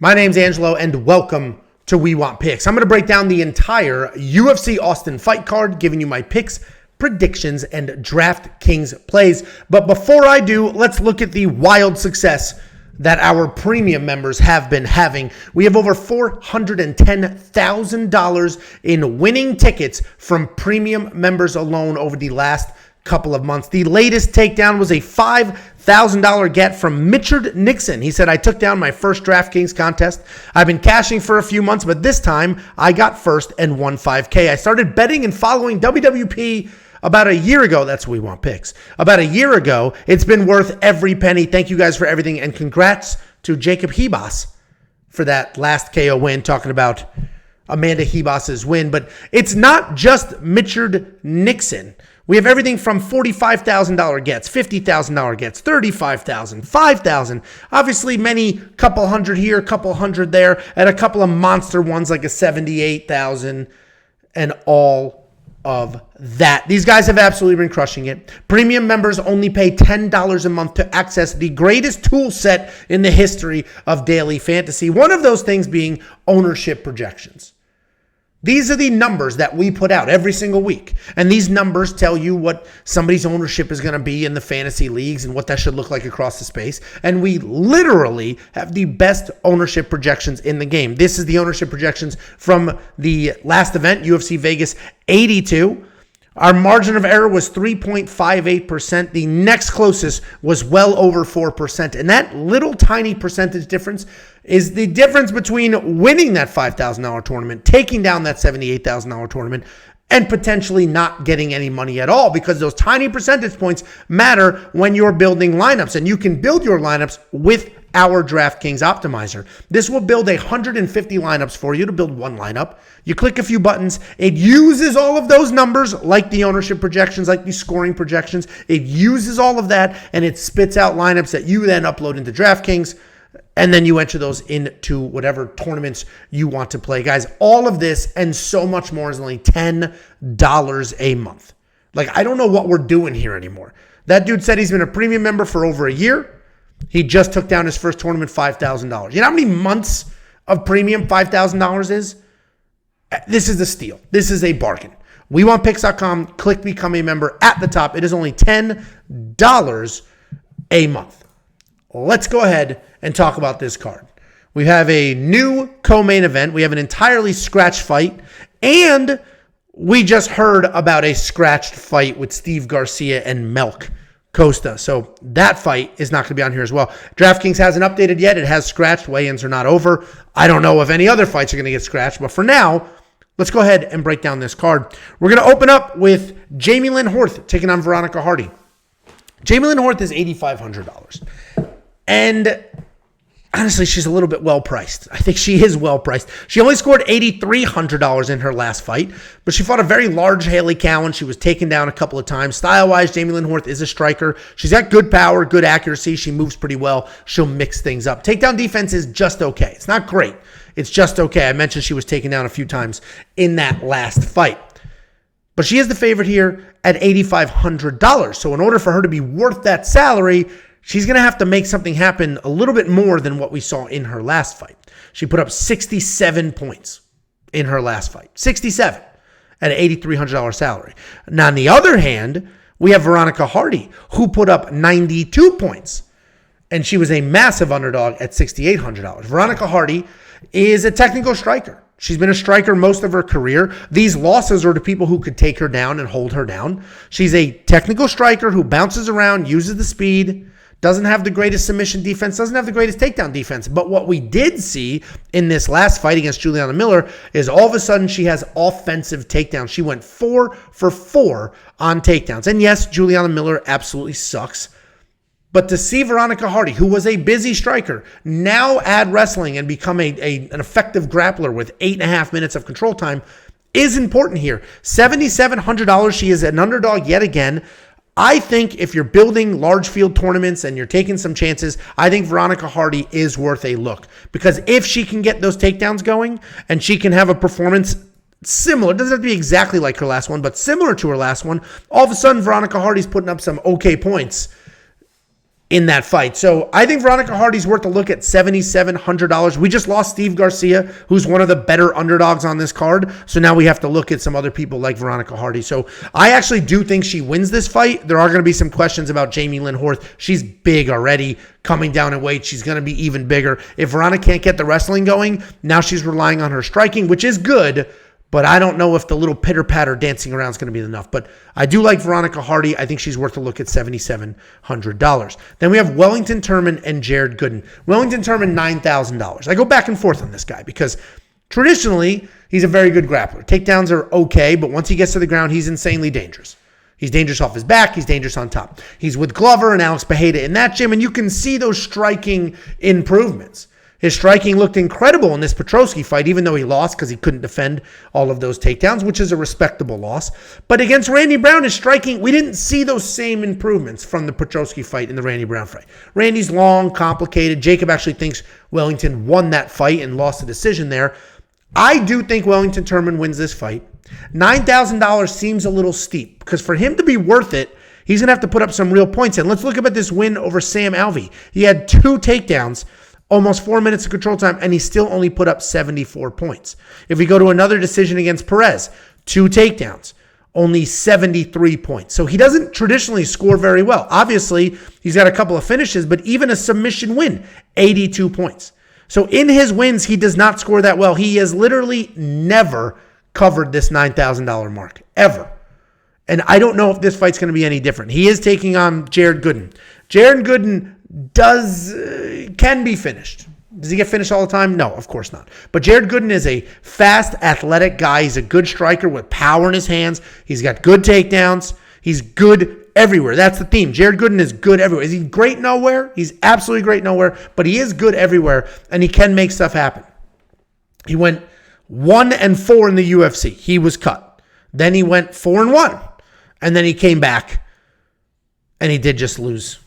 My name's Angelo, and welcome to We Want Picks. I'm going to break down the entire UFC Austin fight card, giving you my picks, predictions, and DraftKings plays. But before I do, let's look at the wild success that our premium members have been having. We have over $410,000 in winning tickets from premium members alone over the last couple of months. The latest takedown was a $5,000 get from Mitchard Nixon. He said, I took down my first DraftKings contest. I've been cashing for a few months, but this time I got first and won $5K. I started betting and following WWP about a year ago. That's what We Want Picks. About a year ago. It's been worth every penny. Thank you guys for everything. And congrats to Jacob Hebos for that last KO win, talking about Amanda Hebos's win. But it's not just Mitchard Nixon. We have everything from $45,000 gets, $50,000 gets, $35,000, $5,000. Obviously, many couple hundred here, couple hundred there, and a couple of monster ones like a $78,000 and all of that. These guys have absolutely been crushing it. Premium members only pay $10 a month to access the greatest tool set in the history of daily fantasy. One of those things being ownership projections. These are the numbers that we put out every single week. And these numbers tell you what somebody's ownership is going to be in the fantasy leagues and what that should look like across the space. And we literally have the best ownership projections in the game. This is the ownership projections from the last event, UFC Vegas 82. Our margin of error was 3.58%. The next closest was well over 4%. And that little tiny percentage difference is the difference between winning that $5,000 tournament, taking down that $78,000 tournament, and potentially not getting any money at all, because those tiny percentage points matter when you're building lineups. And you can build your lineups with our DraftKings optimizer. This will build 150 lineups for you to build one lineup. You click a few buttons. It uses all of those numbers, like the ownership projections, like the scoring projections. It uses all of that, and it spits out lineups that you then upload into DraftKings, and then you enter those into whatever tournaments you want to play. Guys, all of this and so much more is only $10 a month. Like, I don't know what we're doing here anymore. That dude said he's been a premium member for over a year. He just took down his first tournament, $5,000. You know how many months of premium $5,000 is? This is a steal. This is a bargain. WeWantPicks.com. Click Become a Member at the top. It is only $10 a month. Let's go ahead and talk about this card. We have a new co-main event. We have an entirely scratched fight. And we just heard about a scratched fight with Steve Garcia and Melk Costa. So that fight is not going to be on here as well. DraftKings hasn't updated yet. It has scratched. Weigh-ins are not over. I don't know if any other fights are going to get scratched. But for now, let's go ahead and break down this card. We're going to open up with Jamey-Lyn Horth taking on Veronica Hardy. Jamey-Lyn Horth is $8,500. And honestly, she's a little bit well-priced. I think she is well-priced. She only scored $8,300 in her last fight, but she fought a very large Haley Cowan. She was taken down a couple of times. Style-wise, Jamey-Lyn Horth is a striker. She's got good power, good accuracy. She moves pretty well. She'll mix things up. Takedown defense is just okay. It's not great. It's just okay. I mentioned she was taken down a few times in that last fight. But she is the favorite here at $8,500. So in order for her to be worth that salary, she's going to have to make something happen a little bit more than what we saw in her last fight. She put up 67 points in her last fight. 67 at an $8,300 salary. Now, on the other hand, we have Veronica Hardy, who put up 92 points. And she was a massive underdog at $6,800. Veronica Hardy is a technical striker. She's been a striker most of her career. These losses are to people who could take her down and hold her down. She's a technical striker who bounces around, uses the speed, doesn't have the greatest submission defense, doesn't have the greatest takedown defense. But what we did see in this last fight against Juliana Miller is all of a sudden she has offensive takedowns. She went 4 for 4 on takedowns. And yes, Juliana Miller absolutely sucks. But to see Veronica Hardy, who was a busy striker, now add wrestling and become an effective grappler with 8.5 minutes of control time is important here. $7,700. She is an underdog yet again. I think if you're building large field tournaments and you're taking some chances, I think Veronica Hardy is worth a look. Because if she can get those takedowns going and she can have a performance similar, doesn't have to be exactly like her last one, but similar to her last one, all of a sudden Veronica Hardy's putting up some okay points. in that fight. So I think Veronica Hardy's worth a look at $7,700. We just lost Steve Garcia, who's one of the better underdogs on this card. So now we have to look at some other people like Veronica Hardy. So I actually do think she wins this fight. There are going to be some questions about Jamey-Lyn Horth. She's big already, coming down in weight. She's going to be even bigger. If Veronica can't get the wrestling going, now she's relying on her striking, which is good. But I don't know if the little pitter-patter dancing around is going to be enough. But I do like Veronica Hardy. I think she's worth a look at $7,700. Then we have Wellington Turman and Jared Gooden. Wellington Turman, $9,000. I go back and forth on this guy because traditionally, he's a very good grappler. Takedowns are okay, but once he gets to the ground, he's insanely dangerous. He's dangerous off his back. He's dangerous on top. He's with Glover and Alex Bejeda in that gym, and you can see those striking improvements. His striking looked incredible in this Petrosky fight, even though he lost because he couldn't defend all of those takedowns, which is a respectable loss. But against Randy Brown, his striking, we didn't see those same improvements from the Petrosky fight and the Randy Brown fight. Randy's long, complicated. Jacob actually thinks Wellington won that fight and lost the decision there. I do think Wellington Turman wins this fight. $9,000 seems a little steep because for him to be worth it, he's going to have to put up some real points. And let's look at this win over Sam Alvey. He had 2 takedowns, almost 4 minutes of control time, and he still only put up 74 points. If we go to another decision against Perez, 2 takedowns, only 73 points. So he doesn't traditionally score very well. Obviously, he's got a couple of finishes, but even a submission win, 82 points. So in his wins, he does not score that well. He has literally never covered this $9,000 mark, ever. And I don't know if this fight's going to be any different. He is taking on Jared Gooden. Jared Gooden can be finished. Does he get finished all the time? No, of course not. But Jared Gooden is a fast, athletic guy. He's a good striker with power in his hands. He's got good takedowns. He's good everywhere. That's the theme. Jared Gooden is good everywhere. Is he great nowhere? He's absolutely great nowhere, but he is good everywhere, and he can make stuff happen. He went 1-4 in the UFC. He was cut. Then he went 4-1, and then he came back, and he did just lose.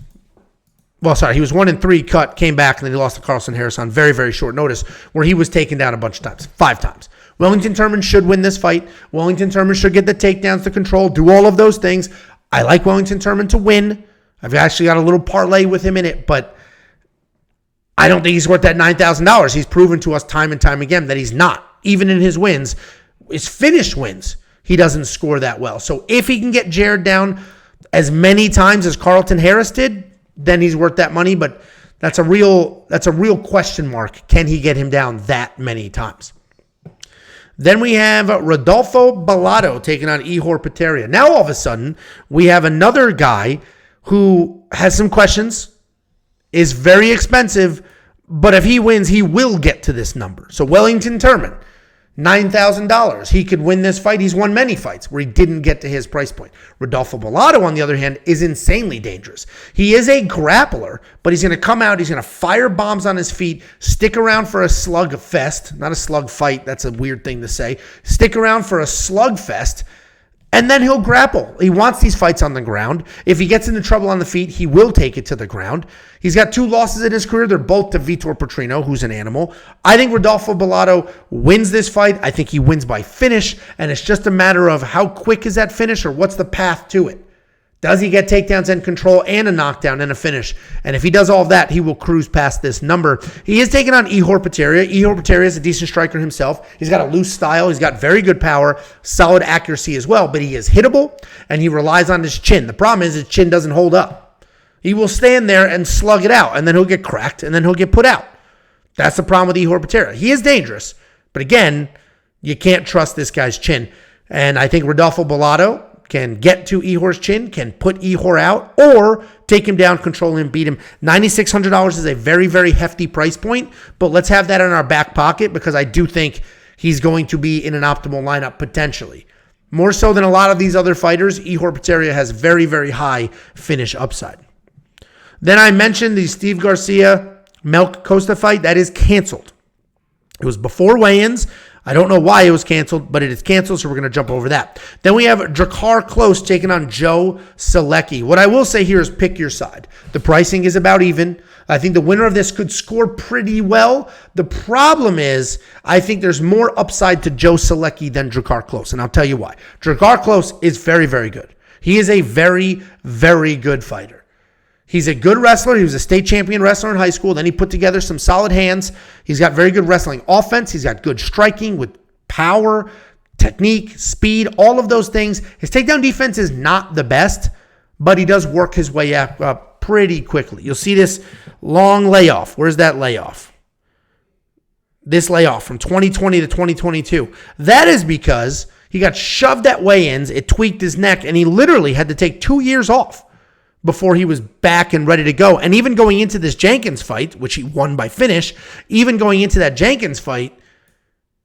Well, sorry, he was 1-3, cut, came back, and then he lost to Carlson Harris on very, very short notice, where he was taken down a bunch of times, 5 times. Wellington Turman should win this fight. Wellington Turman should get the takedowns to control, do all of those things. I like Wellington Turman to win. I've actually got a little parlay with him in it, but I don't think he's worth that $9,000. He's proven to us time and time again that he's not. Even in his wins, his finished wins, he doesn't score that well. So if he can get Jared down as many times as Carlton Harris did, then he's worth that money. But that's a real question mark. Can he get him down that many times? Then we have Rodolfo Bellato taking on Ihor Potieria. Now all of a sudden, we have another guy who has some questions, is very expensive, but if he wins, he will get to this number. So Wellington Turman, $9,000. He could win this fight. He's won many fights where he didn't get to his price point. Rodolfo Bellato, on the other hand, is insanely dangerous. He is a grappler, but he's going to come out, he's going to fire bombs on his feet, stick around for a slug fest, not a slug fight, that's a weird thing to say, stick around for a slug fest, and then he'll grapple. He wants these fights on the ground. If he gets into trouble on the feet, he will take it to the ground. He's got 2 losses in his career. They're both to Vitor Petrino, who's an animal. I think Rodolfo Bellato wins this fight. I think he wins by finish, and it's just a matter of how quick is that finish or what's the path to it. Does he get takedowns and control and a knockdown and a finish? And if he does all of that, he will cruise past this number. He is taking on Ihor Potieria. Ihor Potieria is a decent striker himself. He's got a loose style. He's got very good power, solid accuracy as well, but he is hittable, and he relies on his chin. The problem is his chin doesn't hold up. He will stand there and slug it out, and then he'll get cracked, and then he'll get put out. That's the problem with Ihor Potieria. He is dangerous, but again, you can't trust this guy's chin. And I think Rodolfo Bellato can get to Ihor's chin, can put Ihor out, or take him down, control him, beat him. $9,600 is a very, very hefty price point, but let's have that in our back pocket because I do think he's going to be in an optimal lineup potentially. More so than a lot of these other fighters, Ihor Potieria has very, very high finish upside. Then I mentioned the Steve Garcia Melk Costa fight. That is canceled. It was before weigh-ins. I don't know why it was canceled, but it is canceled, so we're going to jump over that. Then we have Drakkar Klose taking on Joe Solecki. What I will say here is pick your side. The pricing is about even. I think the winner of this could score pretty well. The problem is I think there's more upside to Joe Solecki than Drakkar Klose, and I'll tell you why. Drakkar Klose is very, very good. He is a very, very good fighter. He's a good wrestler. He was a state champion wrestler in high school. Then he put together some solid hands. He's got very good wrestling offense. He's got good striking with power, technique, speed, all of those things. His takedown defense is not the best, but he does work his way up pretty quickly. You'll see this long layoff. Where's that layoff? This layoff from 2020 to 2022. That is because he got shoved at weigh-ins. It tweaked his neck, and he literally had to take 2 years off before he was back and ready to go. And even going into this Jenkins fight, which he won by finish, even going into that Jenkins fight,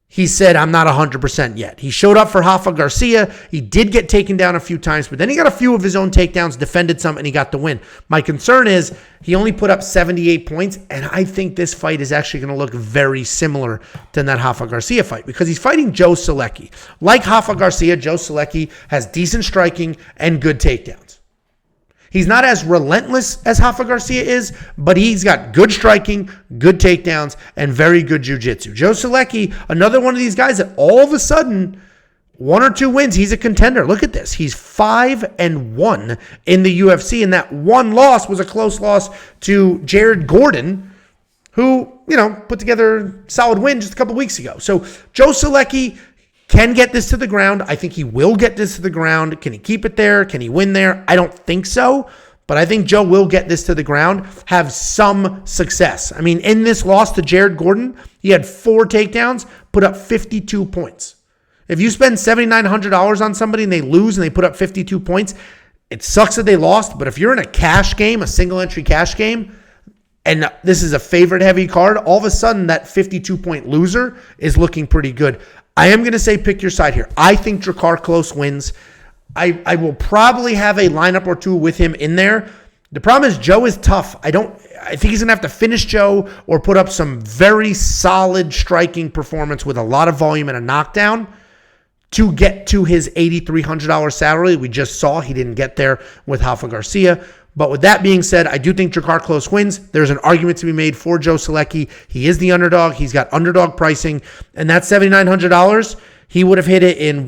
he said, I'm not 100% yet. He showed up for Rafa Garcia. He did get taken down a few times, but then he got a few of his own takedowns, defended some, and he got the win. My concern is he only put up 78 points, and I think this fight is actually going to look very similar to that Rafa Garcia fight because he's fighting Joe Solecki. Like Rafa Garcia, Joe Solecki has decent striking and good takedowns. He's not as relentless as Rafa Garcia is, but he's got good striking, good takedowns, and very good jiu-jitsu. Joe Solecki, another one of these guys that all of a sudden, 1 or 2 wins, he's a contender. Look at this. He's 5-1 in the UFC, and that one loss was a close loss to Jared Gordon, who, put together a solid win just a couple weeks ago. So Joe Solecki can get this to the ground. I think he will get this to the ground. Can he keep it there? Can he win there? I don't think so, but I think Joe will get this to the ground, have some success. I mean, in this loss to Jared Gordon, he had 4 takedowns, put up 52 points. If you spend $7,900 on somebody and they lose and they put up 52 points, it sucks that they lost, but if you're in a cash game, a single entry cash game, and this is a favorite heavy card, all of a sudden that 52-point loser is looking pretty good. I am going to say pick your side here. I think Drakkar Klose wins. I will probably have a lineup or 2 with him in there. The problem is Joe is tough. I think he's going to have to finish Joe or put up some very solid striking performance with a lot of volume and a knockdown to get to his $8,300 salary. We just saw he didn't get there with Rafa Garcia. But with that being said, I do think Drakkar Klose wins. There's an argument to be made for Joe Solecki. He is the underdog. He's got underdog pricing. And that $7,900, he would have hit it in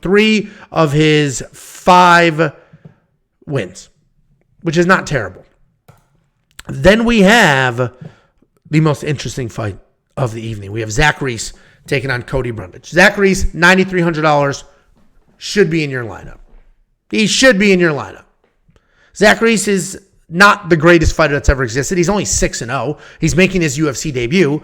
3 of his 5 wins, which is not terrible. Then we have the most interesting fight of the evening. We have Zachary taking on Cody Brundage. Zachary, $9,300, should be in your lineup. He should be in your lineup. Zachary is not the greatest fighter that's ever existed. He's only 6-0. He's making his UFC debut,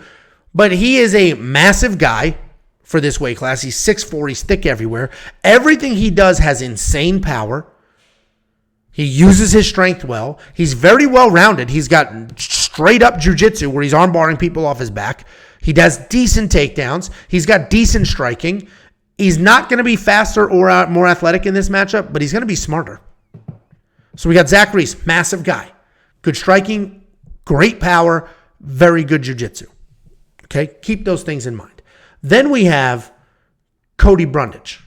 but he is a massive guy for this weight class. He's 6'4". He's thick everywhere. Everything he does has insane power. He uses his strength well. He's very well-rounded. He's got straight-up jiu-jitsu where he's arm-barring people off his back. He does decent takedowns. He's got decent striking. He's not going to be faster or more athletic in this matchup, but he's going to be smarter. So we got Zachary, massive guy. Good striking, great power, very good jiu-jitsu. Okay, keep those things in mind. Then we have Cody Brundage.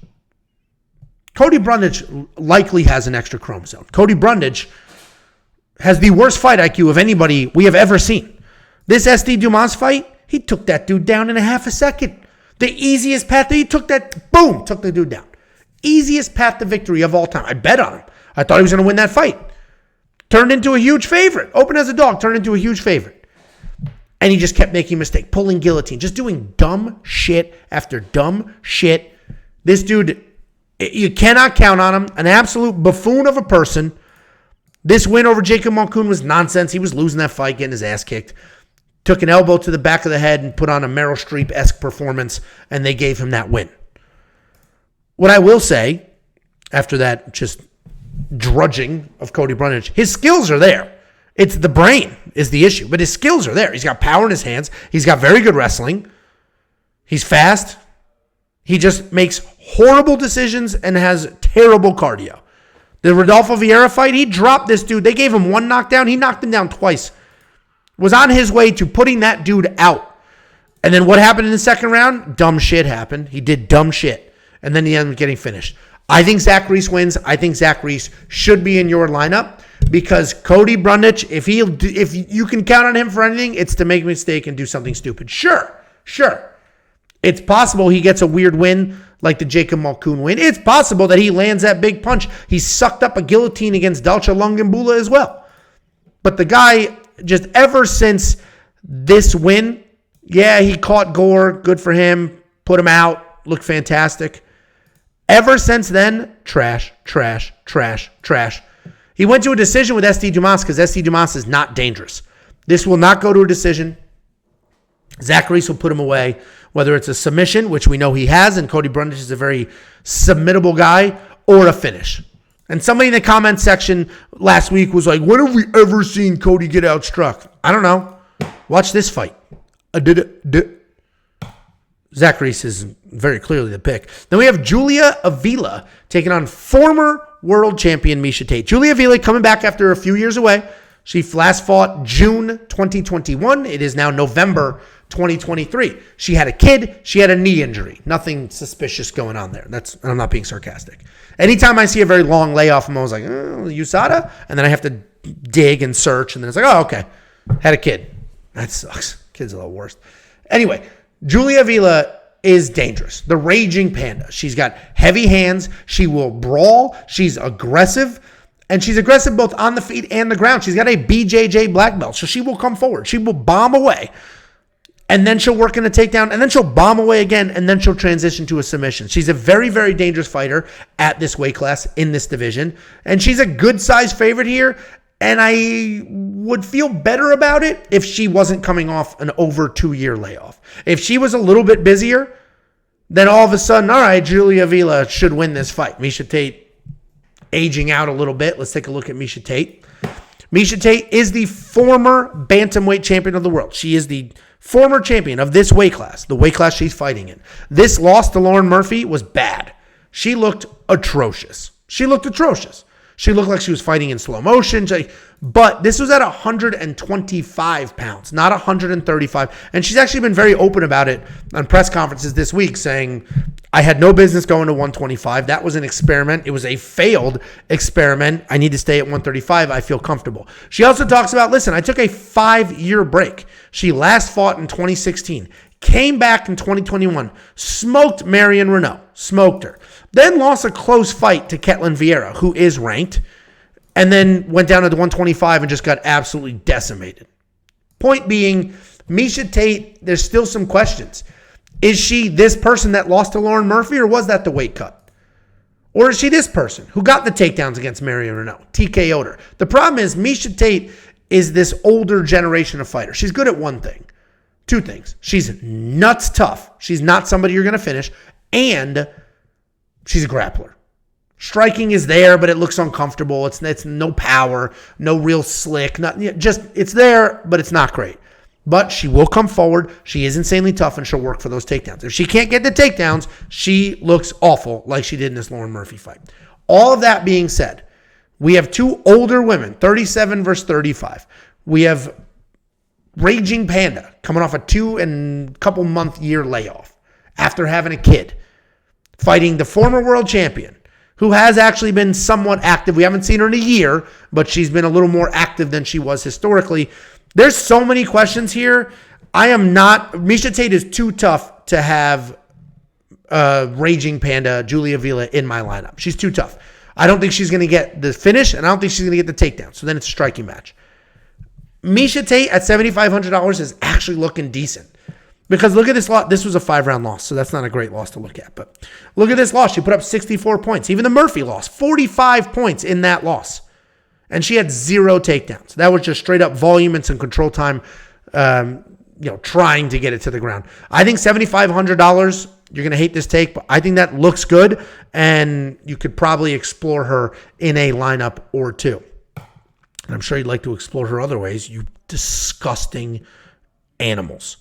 Cody Brundage likely has an extra chromosome. Cody Brundage has the worst fight IQ of anybody we have ever seen. This SD Dumas fight, he took that dude down in a half a second. The easiest path, took the dude down. Easiest path to victory of all time. I bet on him. I thought he was going to win that fight. Turned into a huge favorite. Open as a dog, turned into a huge favorite. And he just kept making mistakes, pulling guillotine, just doing dumb shit after dumb shit. This dude, you cannot count on him. An absolute buffoon of a person. This win over Jacob Malkoun was nonsense. He was losing that fight, getting his ass kicked. Took an elbow to the back of the head and put on a Meryl Streep-esque performance, and they gave him that win. What I will say, after that just drudging of Cody Brundage, his skills are there. It's the brain is the issue, but his skills are there. He's got power in his hands. He's got very good wrestling. He's fast. He just makes horrible decisions and has terrible cardio. The Rodolfo Vieira fight, he dropped this dude. They gave him 1 knockdown. He knocked him down twice. Was on his way to putting that dude out. And then what happened in the second round? Dumb shit happened. He did dumb shit. And then he ended up getting finished. I think Zachary wins. I think Zachary should be in your lineup because Cody Brundage, if you can count on him for anything, it's to make a mistake and do something stupid. Sure. It's possible he gets a weird win like the Jacob Malkoun win. It's possible that he lands that big punch. He sucked up a guillotine against Dalcha Lungimbula as well. But the guy, just ever since this win, yeah, he caught Gore. Good for him. Put him out. Looked fantastic. Ever since then, trash, trash, trash, trash. He went to a decision with SD Dumas because SD Dumas is not dangerous. This will not go to a decision. Zachary will put him away, whether it's a submission, which we know he has, and Cody Brundage is a very submittable guy, or a finish. And somebody in the comment section last week was like, when have we ever seen Cody get outstruck? I don't know. Watch this fight. Zachary is very clearly the pick. Then we have Julia Avila taking on former world champion Miesha Tate. Julia Avila coming back after a few years away. She last fought June 2021. It is now November 2023. She had a kid. She had a knee injury. Nothing suspicious going on there. I'm not being sarcastic. Anytime I see a very long layoff, I'm always like, USADA? And then I have to dig and search. And then it's like, oh, okay. Had a kid. That sucks. Kid's a little worse. Anyway, Julia Avila is dangerous. The raging panda. She's got heavy hands. She will brawl. She's aggressive. And she's aggressive both on the feet and the ground. She's got a BJJ black belt. So she will come forward. She will bomb away. And then she'll work in a takedown. And then she'll bomb away again. And then she'll transition to a submission. She's a very, very dangerous fighter at this weight class in this division. And she's a good size favorite here. And I would feel better about it if she wasn't coming off an over 2-year layoff. If she was a little bit busier, then all of a sudden, all right, Julia Avila should win this fight. Miesha Tate aging out a little bit. Let's take a look at Miesha Tate. Miesha Tate is the former bantamweight champion of the world. She is the former champion of this weight class, the weight class she's fighting in. This loss to Lauren Murphy was bad. She looked atrocious. She looked like she was fighting in slow motion. But this was at 125 pounds, not 135. And she's actually been very open about it on press conferences this week, saying, I had no business going to 125. That was an experiment. It was a failed experiment. I need to stay at 135. I feel comfortable. She also talks about, listen, I took a 5-year break. She last fought in 2016, came back in 2021, smoked Marion Renault, smoked her. Then lost a close fight to Ketlin Vieira, who is ranked, and then went down to the 125 and just got absolutely decimated. Point being, Miesha Tate, there's still some questions. Is she this person that lost to Lauren Murphy, or was that the weight cut? Or is she this person who got the takedowns against Marion Renault, TKO'd her? The problem is Miesha Tate is this older generation of fighter. She's good at one thing. 2 things. She's nuts tough. She's not somebody you're going to finish. And she's a grappler. Striking is there, but it looks uncomfortable. It's no power, no real slick. It's there, but it's not great. But she will come forward. She is insanely tough, and she'll work for those takedowns. If she can't get the takedowns, she looks awful like she did in this Lauren Murphy fight. All of that being said, we have 2 older women, 37 versus 35. We have Raging Panda coming off a 2 and couple month year layoff after having a kid, fighting the former world champion, who has actually been somewhat active. We haven't seen her in a year, but she's been a little more active than she was historically. There's so many questions here. Miesha Tate is too tough to have Raging Panda, Julia Avila in my lineup. She's too tough. I don't think she's going to get the finish, and I don't think she's going to get the takedown. So then it's a striking match. Miesha Tate at $7,500 is actually looking decent. Because look at this loss. This was a 5-round loss, so that's not a great loss to look at. But look at this loss. She put up 64 points. Even the Murphy loss, 45 points in that loss. And she had 0 takedowns. That was just straight up volume and some control time, trying to get it to the ground. I think $7,500, you're going to hate this take, but I think that looks good, and you could probably explore her in a lineup or 2. And I'm sure you'd like to explore her other ways, you disgusting animals.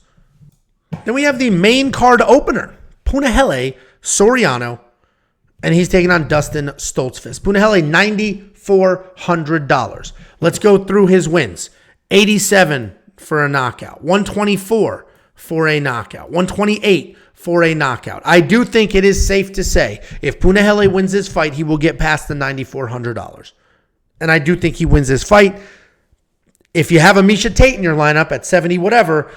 Then we have the main card opener, Punahele Soriano, and he's taking on Dustin Stoltzfus. Punahele, $9,400. Let's go through his wins. 87 for a knockout, 124 for a knockout, 128 for a knockout. I do think it is safe to say if Punahele wins this fight, he will get past the $9,400. And I do think he wins this fight. If you have a Miesha Tate in your lineup at 70 whatever,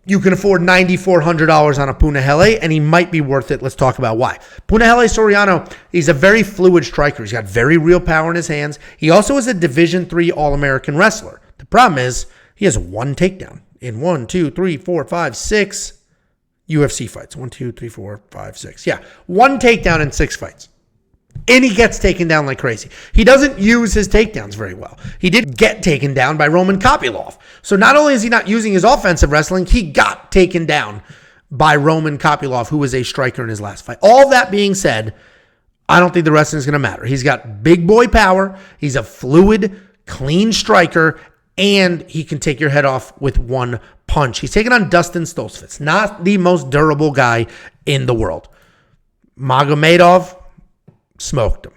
you can afford $9,400 on a Punahele, and he might be worth it. Let's talk about why. Punahele Soriano, he's a very fluid striker. He's got very real power in his hands. He also is a Division III All-American wrestler. The problem is he has one takedown in 1, 2, 3, 4, 5, 6 UFC fights. 1, 2, 3, 4, 5, 6. Yeah, one takedown in 6 fights. And he gets taken down like crazy. He doesn't use his takedowns very well. He did get taken down by Roman Kopylov. So not only is he not using his offensive wrestling, he got taken down by Roman Kopylov, who was a striker in his last fight. All that being said, I don't think the wrestling is going to matter. He's got big boy power. He's a fluid, clean striker, and he can take your head off with one punch. He's taking on Dustin Stoltzfus, not the most durable guy in the world. Magomedov smoked him.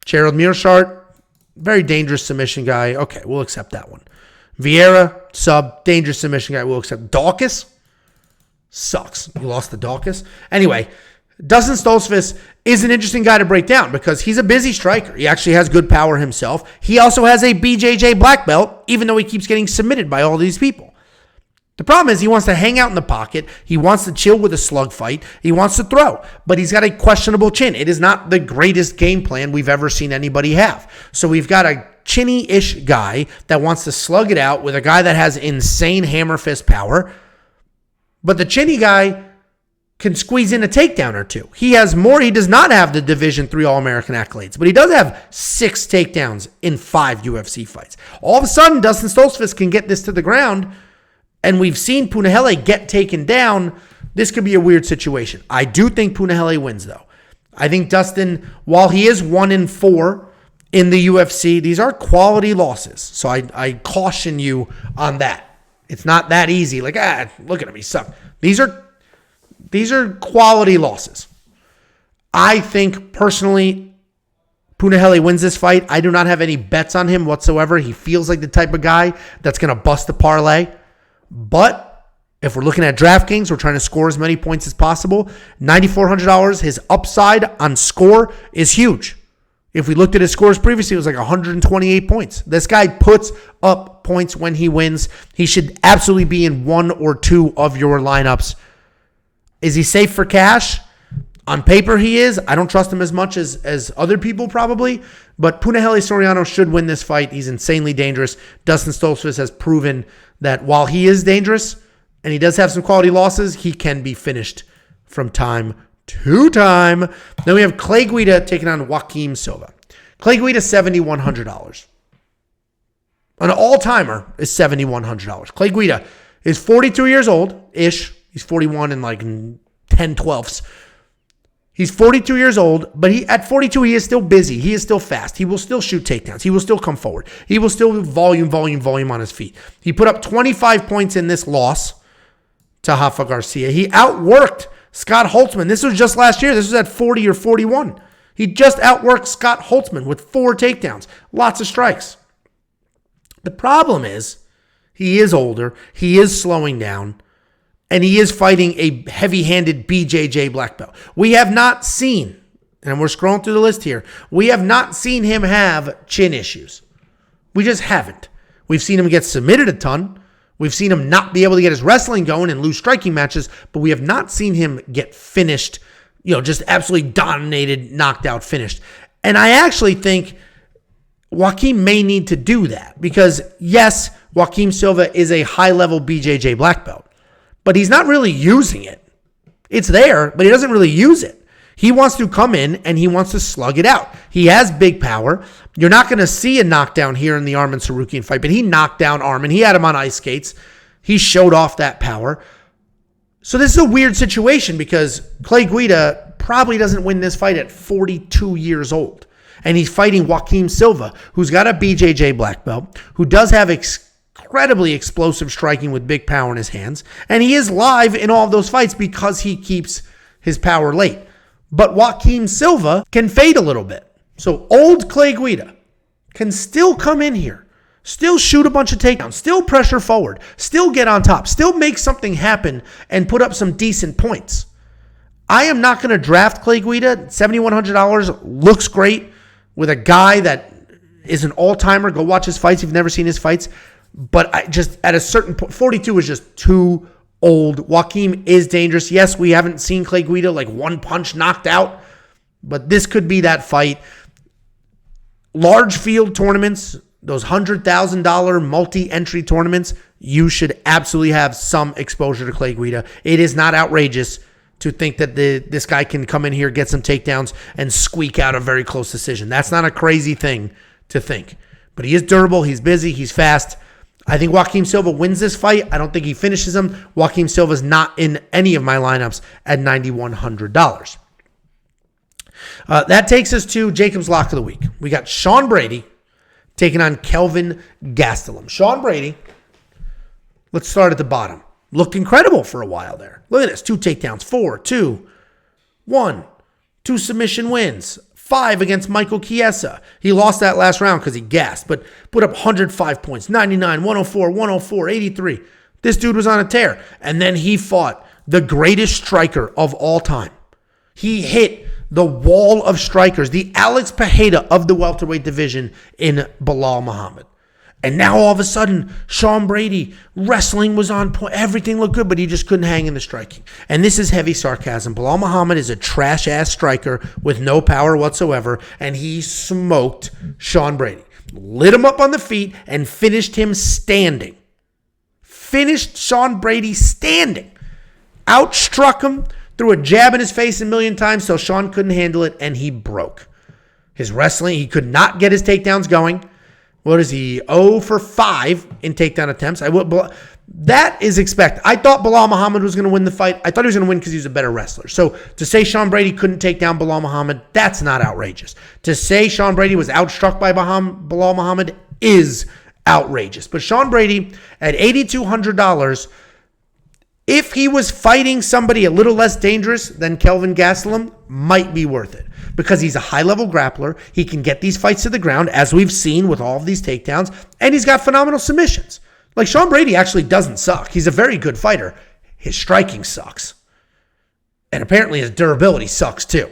Gerald Meerschaert, very dangerous submission guy. Okay, we'll accept that one. Vieira, sub, dangerous submission guy. We'll accept. Daukaus sucks. You lost to Daukaus. Anyway, Dustin Stoltzfus is an interesting guy to break down because he's a busy striker. He actually has good power himself. He also has a BJJ black belt, even though he keeps getting submitted by all these people. The problem is he wants to hang out in the pocket. He wants to chill with a slug fight. He wants to throw, but he's got a questionable chin. It is not the greatest game plan we've ever seen anybody have. So we've got a chinny-ish guy that wants to slug it out with a guy that has insane hammer fist power, but the chinny guy can squeeze in a takedown or two. He has more. He does not have the Division III All-American accolades, but he does have 6 takedowns in 5 UFC fights. All of a sudden, Dustin Stoltzfus can get this to the ground, and we've seen Punahele get taken down. This could be a weird situation. I do think Punahele wins, though. I think Dustin, while he is 1-4 in the UFC, these are quality losses. So I caution you on that. It's not that easy. Like, look at him, he sucked. These are quality losses. I think, personally, Punahele wins this fight. I do not have any bets on him whatsoever. He feels like the type of guy that's going to bust a parlay. But if we're looking at DraftKings, we're trying to score as many points as possible. $9,400, his upside on score is huge. If we looked at his scores previously, it was like 128 points. This guy puts up points when he wins. He should absolutely be in 1 or 2 of your lineups. Is he safe for cash? On paper, he is. I don't trust him as much as other people probably. But Punahele Soriano should win this fight. He's insanely dangerous. Dustin Stoltzfus has proven that while he is dangerous and he does have some quality losses, he can be finished from time to time. Then we have Clay Guida taking on Joaquim Silva. Clay Guida, $7,100. An all-timer is $7,100. Clay Guida is 42 years old-ish. He's 41 and like 10/12ths. He's 42 years old, but at 42, he is still busy. He is still fast. He will still shoot takedowns. He will still come forward. He will still volume on his feet. He put up 25 points in this loss to Rafa Garcia. He outworked Scott Holtzman. This was just last year. This was at 40 or 41. He just outworked Scott Holtzman with 4 takedowns. Lots of strikes. The problem is he is older. He is slowing down. And he is fighting a heavy-handed BJJ black belt. We have not seen, and we're scrolling through the list here, we have not seen him have chin issues. We just haven't. We've seen him get submitted a ton. We've seen him not be able to get his wrestling going and lose striking matches, but we have not seen him get finished, just absolutely dominated, knocked out, finished. And I actually think Joaquim may need to do that because, yes, Joaquim Silva is a high-level BJJ black belt. But he's not really using it. It's there, but he doesn't really use it. He wants to come in and he wants to slug it out. He has big power. You're not going to see a knockdown here in the Arman Tsarukyan fight, but he knocked down Arman. He had him on ice skates. He showed off that power. So this is a weird situation because Clay Guida probably doesn't win this fight at 42 years old. And he's fighting Joaquim Silva, who's got a BJJ black belt, who does have incredibly explosive striking with big power in his hands. And he is live in all of those fights because he keeps his power late. But Joaquim Silva can fade a little bit. So old Clay Guida can still come in here, still shoot a bunch of takedowns, still pressure forward, still get on top, still make something happen and put up some decent points. I am not going to draft Clay Guida. $7,100 looks great with a guy that is an all-timer. Go watch his fights if you've never seen his fights. But I just, at a certain point, 42 is just too old. Joaquim is dangerous. Yes, we haven't seen Clay Guida like one punch knocked out, but this could be that fight. Large field tournaments, those $100,000 multi-entry tournaments, you should absolutely have some exposure to Clay Guida. It is not outrageous to think that this guy can come in here, get some takedowns, and squeak out a very close decision. That's not a crazy thing to think. But he is durable, he's busy, he's fast. I think Joaquim Silva wins this fight. I don't think he finishes him. Joaquim Silva's not in any of my lineups at $9,100. That takes us to Jacob's Lock of the Week. We got Sean Brady taking on Kelvin Gastelum. Sean Brady, let's start at the bottom. Looked incredible for a while there. Look at this. 2 takedowns. 4, 2, 1. 2 submission wins. 5 against Michael Chiesa. He lost that last round because he gassed, but put up 105 points. 99, 104, 104, 83. This dude was on a tear. And then he fought the greatest striker of all time. He hit the wall of strikers, the Alex Pereira of the welterweight division in Belal Muhammad. And now all of a sudden, Sean Brady, wrestling was on point. Everything looked good, but he just couldn't hang in the striking. And this is heavy sarcasm. Belal Muhammad is a trash-ass striker with no power whatsoever, and he smoked Sean Brady. Lit him up on the feet and finished him standing. Finished Sean Brady standing. Outstruck him, threw a jab in his face a million times so Sean couldn't handle it, and he broke. His wrestling, he could not get his takedowns going. What is he? 0 for 5 in takedown attempts. That is expected. I thought Belal Muhammad was going to win the fight. I thought he was going to win because he was a better wrestler. So to say Sean Brady couldn't take down Belal Muhammad, that's not outrageous. To say Sean Brady was outstruck by Belal Muhammad is outrageous. But Sean Brady at $8,200, if he was fighting somebody a little less dangerous than Kelvin Gastelum, might be worth it. Because he's a high-level grappler. He can get these fights to the ground, as we've seen with all of these takedowns. And he's got phenomenal submissions. Like, Sean Brady actually doesn't suck. He's a very good fighter. His striking sucks. And apparently his durability sucks, too.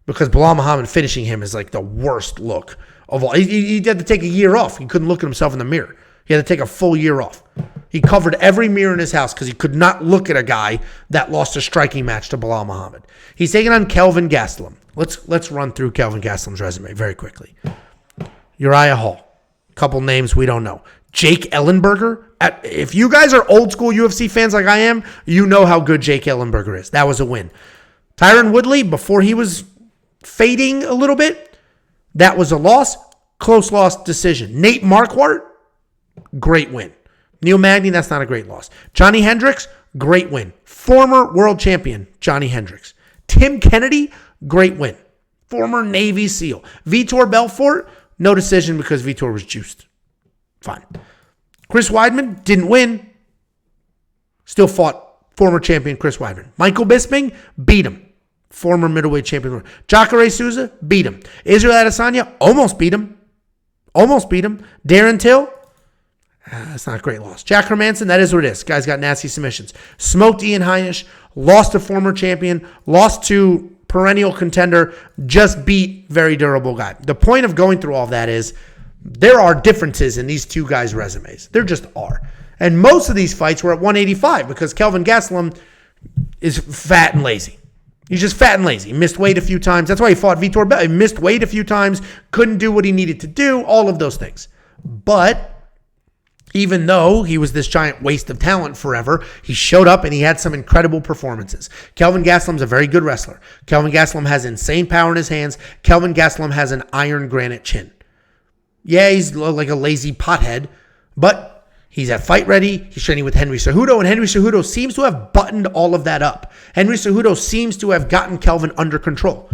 Because Belal Muhammad finishing him is like the worst look of all. He had to take a year off. He couldn't look at himself in the mirror. He had to take a full year off. He covered every mirror in his house because he could not look at a guy that lost a striking match to Belal Muhammad. He's taking on Kelvin Gastelum. Let's run through Kelvin Gastelum's resume very quickly. Uriah Hall. Couple names we don't know. Jake Ellenberger. If you guys are old school UFC fans like I am, you know how good Jake Ellenberger is. That was a win. Tyron Woodley, before he was fading a little bit, that was a loss. Close loss decision. Nate Marquardt, great win. Neil Magny, that's not a great loss. Johnny Hendricks, great win. Former world champion, Johnny Hendricks. Tim Kennedy, great win. Former Navy SEAL. Vitor Belfort, no decision because Vitor was juiced. Fine. Chris Weidman, didn't win. Still fought former champion Chris Weidman. Michael Bisping, beat him. Former middleweight champion. Jacare Souza, beat him. Israel Adesanya, almost beat him. Almost beat him. Darren Till, that's not a great loss. Jack Hermanson, that is what it is. Guy's got nasty submissions. Smoked Ian Heinisch, lost to former champion, lost to perennial contender, just beat very durable guy. The point of going through all of that is there are differences in these two guys' resumes. There just are. And most of these fights were at 185 because Kelvin Gastelum is fat and lazy. He's just fat and lazy. He missed weight a few times. That's why he fought Vitor Belfort. He missed weight a few times, couldn't do what he needed to do, all of those things. But even though he was this giant waste of talent forever, he showed up and he had some incredible performances. Kelvin Gastelum's a very good wrestler. Kelvin Gastelum has insane power in his hands. Kelvin Gastelum has an iron granite chin. Yeah, he's like a lazy pothead, but he's at fight ready. He's training with Henry Cejudo, and Henry Cejudo seems to have buttoned all of that up. Henry Cejudo seems to have gotten Kelvin under control.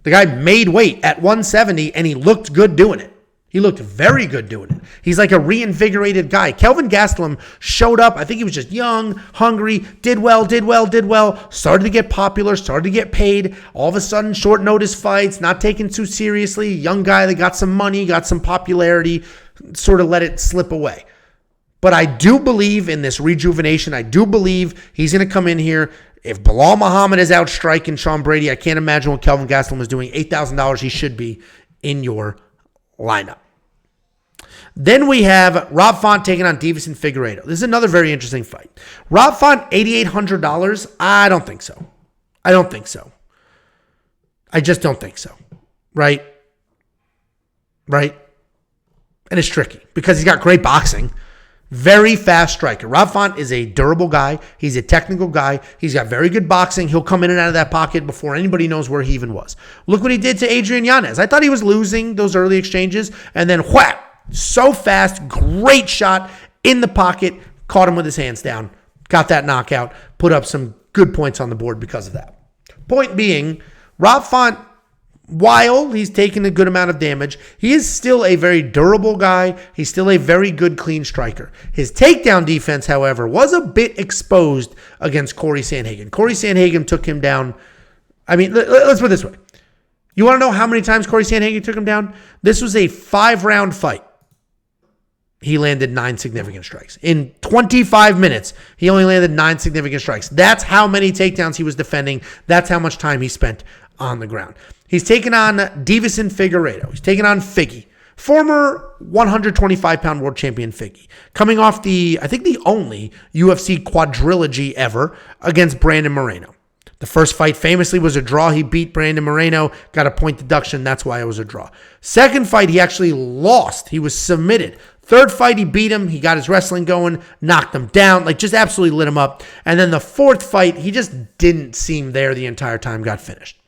The guy made weight at 170, and he looked good doing it. He looked very good doing it. He's like a reinvigorated guy. Kelvin Gastelum showed up. I think he was just young, hungry, did well, started to get popular, started to get paid. All of a sudden, short notice fights, not taken too seriously. Young guy that got some money, got some popularity, sort of let it slip away. But I do believe in this rejuvenation. I do believe he's going to come in here. If Belal Muhammad is out striking Sean Brady, I can't imagine what Kelvin Gastelum is doing. $8,000 he should be in your lineup. Then we have Rob Font taking on Deiveson Figueiredo. This is another very interesting fight. Rob Font, $8,800. I don't think so. I just don't think so. Right? And it's tricky because he's got great boxing. Very fast striker. Rob Font is a durable guy. He's a technical guy. He's got very good boxing. He'll come in and out of that pocket before anybody knows where he even was. Look what he did to Adrian Yanez. I thought he was losing those early exchanges, and then whap, so fast, great shot in the pocket, caught him with his hands down, got that knockout, put up some good points on the board because of that. Point being, Rob Font, while he's taken a good amount of damage, he is still a very durable guy. He's still a very good, clean striker. His takedown defense, however, was a bit exposed against Corey Sandhagen. Corey Sandhagen took him down. I mean, let's put it this way. You want to know how many times Corey Sandhagen took him down? This was a 5-round fight. He landed 9 significant strikes. In 25 minutes, he only landed 9 significant strikes. That's how many takedowns he was defending. That's how much time he spent on the ground. He's taken on Deiveson Figueiredo. He's taken on Figgy, former 125-pound world champion Figgy, coming off the only UFC quadrilogy ever against Brandon Moreno. The first fight famously was a draw. He beat Brandon Moreno, got a point deduction. That's why it was a draw. Second fight, he actually lost. He was submitted. Third fight, he beat him. He got his wrestling going, knocked him down, just absolutely lit him up. And then the fourth fight, he just didn't seem there the entire time, got finished.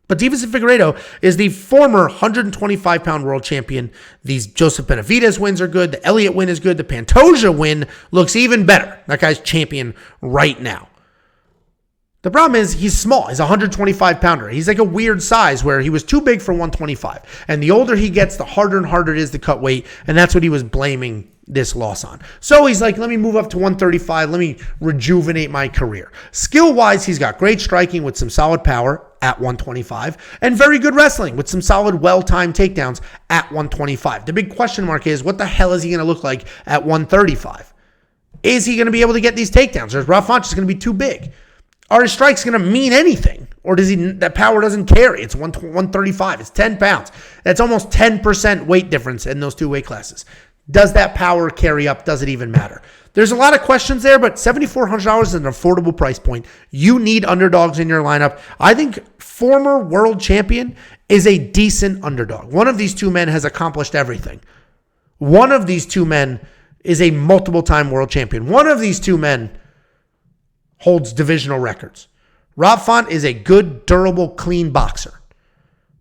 But Deiveson Figueiredo is the former 125-pound world champion. These Joseph Benavidez wins are good. The Elliott win is good. The Pantoja win looks even better. That guy's champion right now. The problem is he's small. He's a 125-pounder. He's like a weird size where he was too big for 125. And the older he gets, the harder and harder it is to cut weight. And that's what he was blaming this loss on. So he's like, let me move up to 135. Let me rejuvenate my career. Skill-wise, he's got great striking with some solid power at 125 and very good wrestling with some solid, well-timed takedowns at 125. The big question mark is, what the hell is he going to look like at 135? Is he going to be able to get these takedowns? Or is Rob Font just going to be too big? Are his strikes going to mean anything? Or does that power doesn't carry? It's 135. It's 10 pounds. That's almost 10% weight difference in those two weight classes. Does that power carry up? Does it even matter? There's a lot of questions there, but $7,400 is an affordable price point. You need underdogs in your lineup. I think former world champion is a decent underdog. One of these two men has accomplished everything. One of these two men is a multiple-time world champion. One of these two men holds divisional records. Rob Font is a good, durable, clean boxer.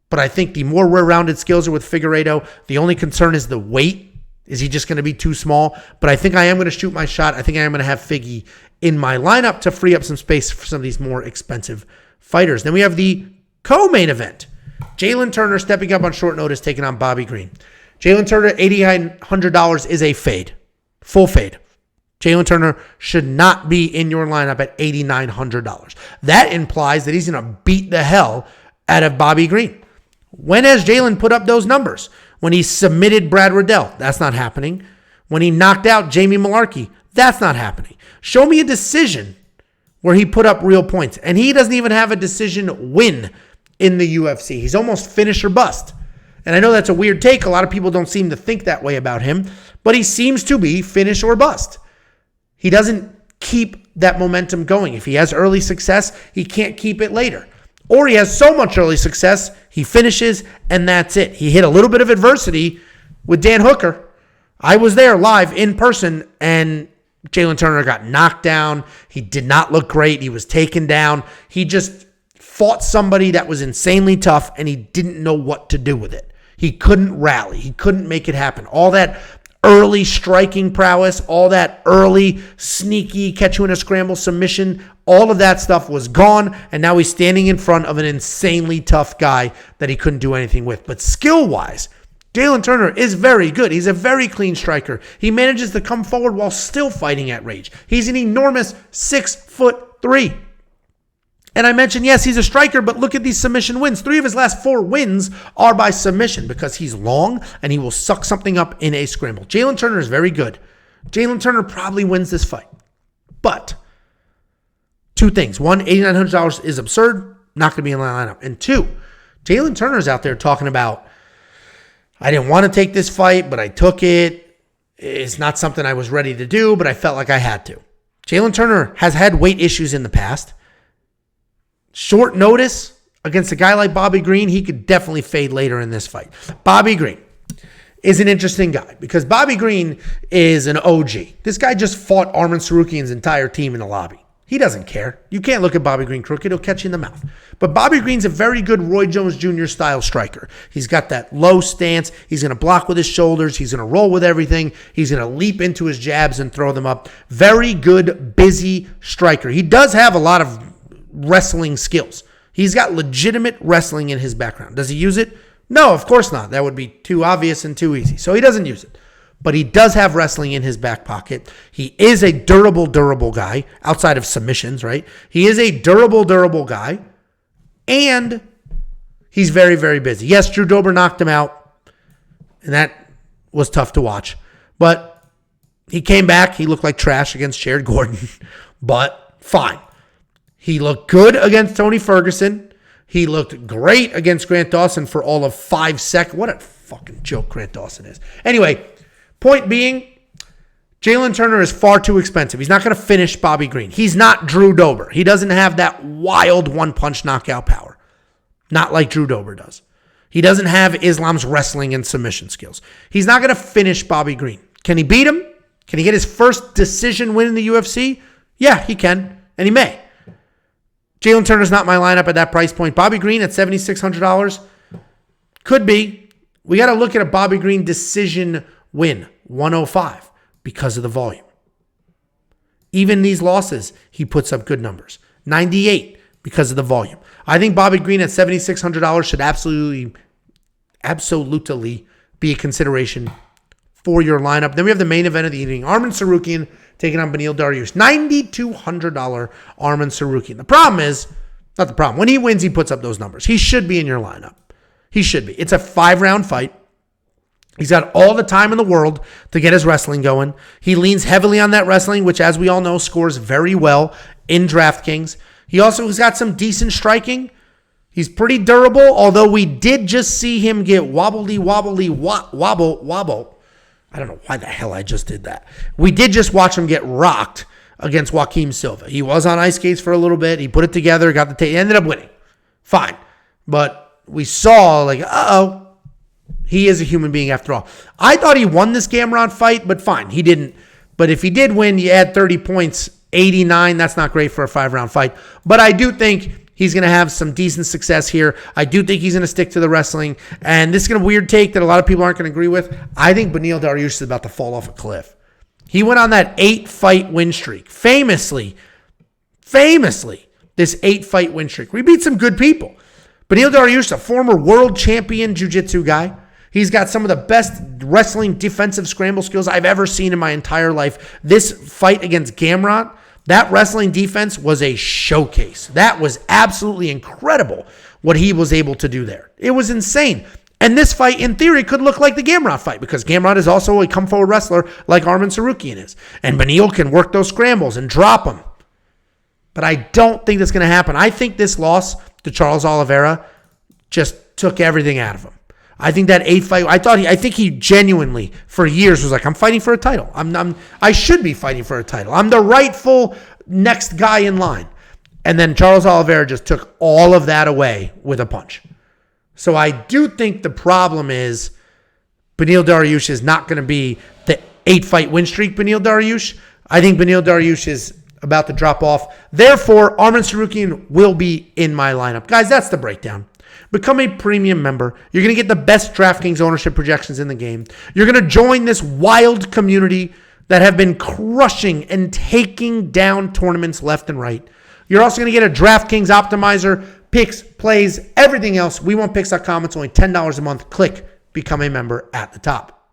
But I think the more well-rounded skills are with Figueiredo. The only concern is the weight. Is he just going to be too small? But I think I am going to shoot my shot. I think I am going to have Figgy in my lineup to free up some space for some of these more expensive fighters. Then we have the co-main event. Jalen Turner stepping up on short notice, taking on Bobby Green. Jalen Turner, $8,900 is a fade. Full fade. Jalen Turner should not be in your lineup at $8,900. That implies that he's going to beat the hell out of Bobby Green. When has Jalen put up those numbers? When he submitted Brad Riddell, that's not happening. When he knocked out Jamie Malarkey, that's not happening. Show me a decision where he put up real points. And he doesn't even have a decision win in the UFC. He's almost finish or bust. And I know that's a weird take. A lot of people don't seem to think that way about him. But he seems to be finish or bust. He doesn't keep that momentum going. If he has early success, he can't keep it later. Or he has so much early success, he finishes, and that's it. He hit a little bit of adversity with Dan Hooker. I was there live in person, and Jalen Turner got knocked down. He did not look great. He was taken down. He just fought somebody that was insanely tough, and he didn't know what to do with it. He couldn't rally. He couldn't make it happen. All that early striking prowess, all that early sneaky catch you in a scramble submission, all of that stuff was gone, and now he's standing in front of an insanely tough guy that he couldn't do anything with. But skill-wise, Jalen Turner is very good. He's a very clean striker. He manages to come forward while still fighting at rage. He's an enormous 6'3". And I mentioned, yes, he's a striker, but look at these submission wins. 3 of his last 4 wins are by submission because he's long and he will suck something up in a scramble. Jalen Turner is very good. Jalen Turner probably wins this fight. But 2 things. 1, $8,900 is absurd. Not going to be in my lineup. And 2, Jalen Turner's out there talking about I didn't want to take this fight, but I took it. It's not something I was ready to do, but I felt like I had to. Jalen Turner has had weight issues in the past. Short notice against a guy like Bobby Green, he could definitely fade later in this fight. Bobby Green is an interesting guy because Bobby Green is an OG. This guy just fought Arman Tsarukyan's entire team in the lobby. He doesn't care. You can't look at Bobby Green crooked. He'll catch you in the mouth. But Bobby Green's a very good Roy Jones Jr. style striker. He's got that low stance. He's going to block with his shoulders. He's going to roll with everything. He's going to leap into his jabs and throw them up. Very good, busy striker. He does have a lot of wrestling skills. He's got legitimate wrestling in his background. Does he use it? No, of course not. That would be too obvious and too easy. So he doesn't use it. But he does have wrestling in his back pocket. He is a durable guy outside of submissions, right? He is a durable guy. And he's very, very busy. Yes, Drew Dober knocked him out. And that was tough to watch. But he came back. He looked like trash against Jared Gordon. But fine. He looked good against Tony Ferguson. He looked great against Grant Dawson for all of 5 seconds. What a fucking joke Grant Dawson is. Anyway, point being, Jalen Turner is far too expensive. He's not going to finish Bobby Green. He's not Drew Dober. He doesn't have that wild one-punch knockout power. Not like Drew Dober does. He doesn't have Islam's wrestling and submission skills. He's not going to finish Bobby Green. Can he beat him? Can he get his first decision win in the UFC? Yeah, he can, and he may. Jalen Turner's not my lineup at that price point. Bobby Green at $7,600 could be. We got to look at a Bobby Green decision win, 105, because of the volume. Even these losses, he puts up good numbers. 98 because of the volume. I think Bobby Green at $7,600 should absolutely be a consideration for your lineup. Then we have the main event of the evening. Arman Tsarukyan taking on Beneil Dariush. $9,200 Arman Tsarukyan. The problem is, not the problem. When he wins, he puts up those numbers. He should be in your lineup. He should be. It's a 5-round fight. He's got all the time in the world to get his wrestling going. He leans heavily on that wrestling, which, as we all know, scores very well in DraftKings. He also has got some decent striking. He's pretty durable, although we did just see him get wobble. I don't know why the hell I just did that. We did just watch him get rocked against Joaquim Silva. He was on ice skates for a little bit. He put it together, got the Tate, ended up winning. Fine. But we saw, like, he is a human being after all. I thought he won this Gamrot fight, but fine. He didn't. But if he did win, you add 30 points, 89. That's not great for a 5-round fight. But I do think he's going to have some decent success here. I do think he's going to stick to the wrestling. And this is going to be a weird take that a lot of people aren't going to agree with. I think Beneil Dariush is about to fall off a cliff. He went on that 8-fight win streak. Famously, this 8-fight win streak. We beat some good people. Beneil Dariush, a former world champion jiu-jitsu guy. He's got some of the best wrestling defensive scramble skills I've ever seen in my entire life. This fight against Gamrot, that wrestling defense was a showcase. That was absolutely incredible what he was able to do there. It was insane. And this fight, in theory, could look like the Gamrot fight because Gamrot is also a come-forward wrestler like Arman Tsarukyan is. And Beneil can work those scrambles and drop them. But I don't think that's going to happen. I think this loss to Charles Oliveira just took everything out of him. I think that 8-fight, I think he genuinely, for years, was like, I'm fighting for a title. I should be fighting for a title. I'm the rightful next guy in line. And then Charles Oliveira just took all of that away with a punch. So I do think the problem is Beneil Dariush is not going to be the 8-fight win streak Beneil Dariush. I think Beneil Dariush is about to drop off. Therefore, Arman Tsarukyan will be in my lineup. Guys, that's the breakdown. Become a premium member. You're going to get the best DraftKings ownership projections in the game. You're going to join this wild community that have been crushing and taking down tournaments left and right. You're also going to get a DraftKings optimizer, picks, plays, everything else. WeWantPicks.com. It's only $10 a month. Click Become a Member at the top.